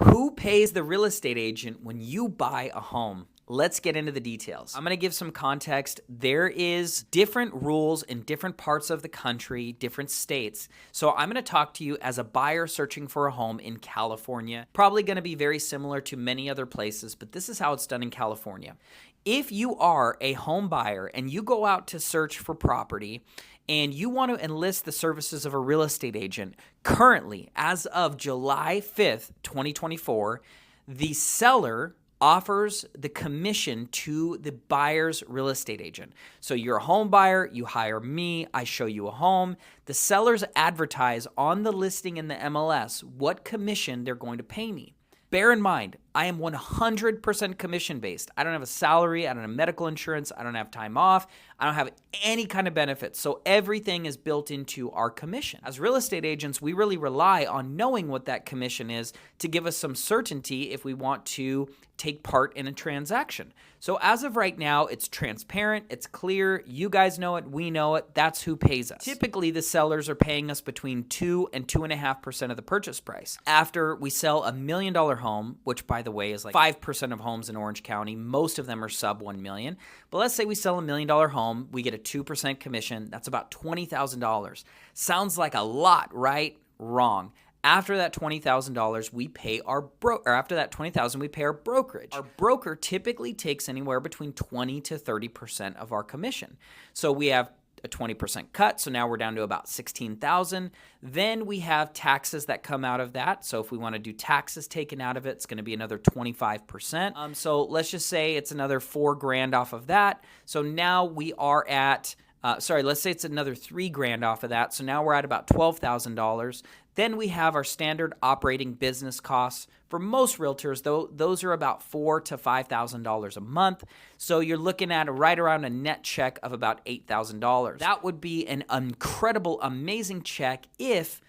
Who pays the real estate agent when you buy a home? Let's get into the details. I'm going to give some context. There is different rules in different parts of the country, different states. So I'm going to talk to you as a buyer searching for a home in California. Probably going to be very similar to many other places, but this is how it's done in California. If you are a home buyer and you go out to search for property and you want to enlist the services of a real estate agent, currently, as of July 5th, 2024, the seller offers the commission to the buyer's real estate agent. So you're a home buyer, you hire me, I show you a home. The sellers advertise on the listing in the MLS what commission they're going to pay me. Bear in mind, I am 100% commission-based. I don't have a salary, I don't have medical insurance, I don't have time off, I don't have any kind of benefits. So everything is built into our commission. As real estate agents, we really rely on knowing what that commission is to give us some certainty if we want to take part in a transaction. So as of right now, it's transparent, it's clear, you guys know it, we know it, that's who pays us. Typically, the sellers are paying us between 2 and 2.5% of the purchase price. After we sell $1 million home, which by the way is like 5% of homes in Orange County, most of them are sub 1 million. But let's say we sell $1 million home, we get a 2% commission, that's about $20,000. Sounds like a lot, right? Wrong. After that $20,000, we pay our after that $20,000, we pay our brokerage. Our broker typically takes anywhere between 20 to 30% of our commission. So we have a 20% cut, so now we're down to about $16,000. Then we have taxes that come out of that. So if we want to do taxes taken out of it, it's going to be another 25%. So let's just say it's another $4,000 off of that. So now we are at let's say it's another $3,000 off of that. So now we're at about $12,000. Then we have our standard operating business costs. For most realtors, though, those are about $4,000 to $5,000 a month. So you're looking at right around a net check of about $8,000. That would be an incredible, amazing check if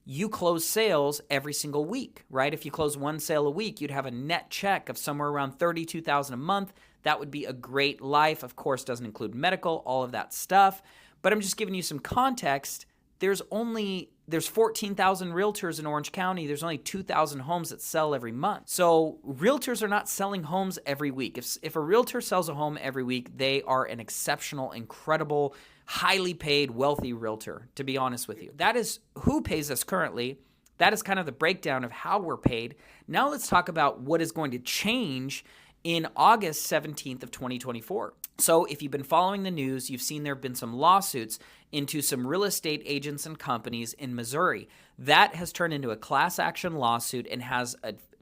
you close sales every single week, right? If you close one sale a week, you'd have a net check of somewhere around $32,000 a month. That would be a great life. Of course, doesn't include medical, all of that stuff. But I'm just giving you some context. There's 14,000 realtors in Orange County. There's only 2,000 homes that sell every month. So realtors are not selling homes every week. If a realtor sells a home every week, they are an exceptional, incredible, highly paid, wealthy realtor, to be honest with you. That is who pays us currently. That is kind of the breakdown of how we're paid. Now let's talk about what is going to change in August 17th of 2024. So if you've been following the news, you've seen there have been some lawsuits into some real estate agents and companies in Missouri. That has turned into a class action lawsuit and has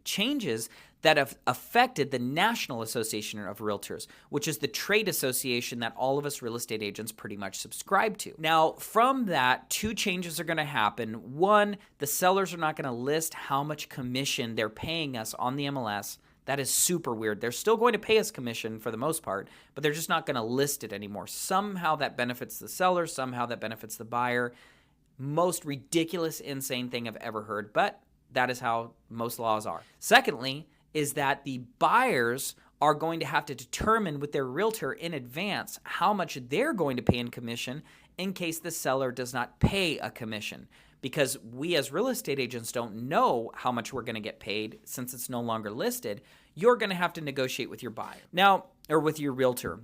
changes that have affected the National Association of Realtors, which is the trade association that all of us real estate agents pretty much subscribe to. Now, from that, two changes are going to happen. One, the sellers are not going to list how much commission they're paying us on the MLS. That is super weird. They're still going to pay us commission for the most part, but they're just not going to list it anymore. Somehow that benefits the seller, somehow that benefits the buyer. Most ridiculous, insane thing I've ever heard, but that is how most laws are. Secondly, is that the buyers are going to have to determine with their realtor in advance how much they're going to pay in commission in case the seller does not pay a commission. Because we as real estate agents don't know how much we're going to get paid since it's no longer listed, you're going to have to negotiate with your buyer. Now, or with your realtor.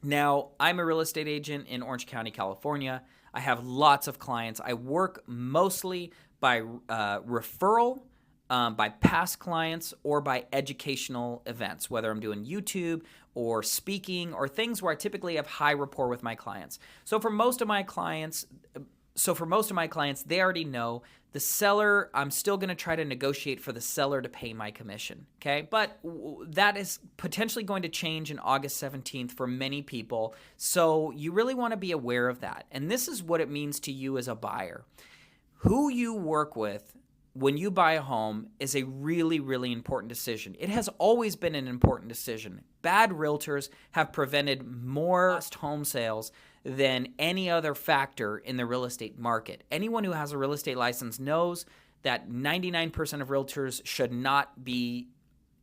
Now, I'm a real estate agent in Orange County, California. I have lots of clients. I work mostly by referral, by past clients, or by educational events, whether I'm doing YouTube or speaking or things where I typically have high rapport with my clients. So for most of my clients, they already know the seller, I'm still going to try to negotiate for the seller to pay my commission, okay? But that is potentially going to change in August 17th for many people, so you really want to be aware of that. And this is what it means to you as a buyer. Who you work with when you buy a home is a really, really important decision. It has always been an important decision. Bad realtors have prevented more lost home sales than any other factor in the real estate market. Anyone who has a real estate license knows that 99% of realtors should not be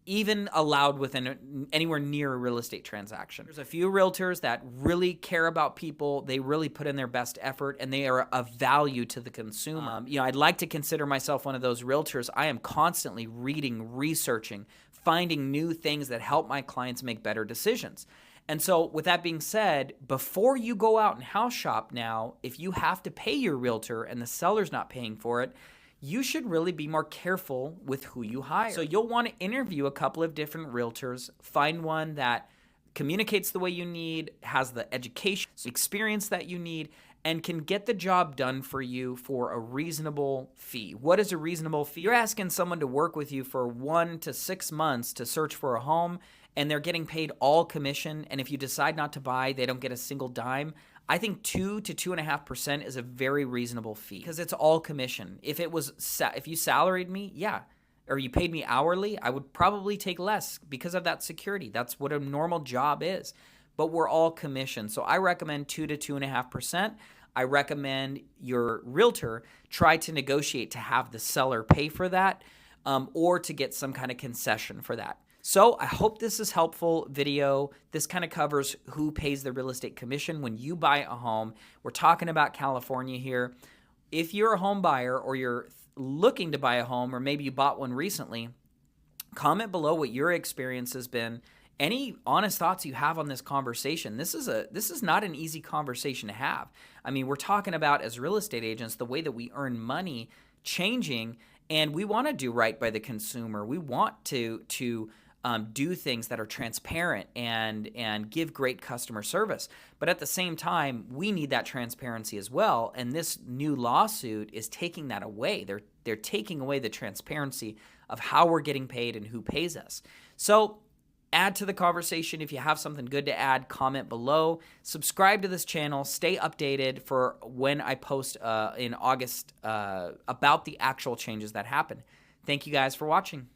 even allowed within anywhere near a real estate transaction. There's a few realtors that really care about people. They really put in their best effort, and they are of value to the consumer. I'd like to consider myself one of those realtors. I am constantly reading, researching, finding new things that help my clients make better decisions. And so with that being said, before you go out and house shop now, if you have to pay your realtor and the seller's not paying for it, you should really be more careful with who you hire. So you'll want to interview a couple of different realtors, find one that communicates the way you need, has the education, experience that you need, and can get the job done for you for a reasonable fee. What is a reasonable fee? You're asking someone to work with you for 1 to 6 months to search for a home, and they're getting paid all commission, and if you decide not to buy, they don't get a single dime. I think 2 to 2.5% is a very reasonable fee because it's all commission. If you salaried me, yeah, or you paid me hourly, I would probably take less because of that security. That's what a normal job is. But we're all commission. So I recommend 2 to 2.5%. I recommend your realtor try to negotiate to have the seller pay for that, or to get some kind of concession for that. So I hope this is helpful video. This kind of covers who pays the real estate commission when you buy a home. We're talking about California here. If you're a home buyer or you're looking to buy a home, or maybe you bought one recently, comment below what your experience has been. Any honest thoughts you have on this conversation. This is not an easy conversation to have. I mean, we're talking about, as real estate agents, the way that we earn money changing, and we want to do right by the consumer. We want to do things that are transparent and give great customer service. But at the same time, we need that transparency as well. And this new lawsuit is taking that away. They're taking away the transparency of how we're getting paid and who pays us. So add to the conversation. If you have something good to add, comment below. Subscribe to this channel. Stay updated for when I post in August about the actual changes that happen. Thank you guys for watching.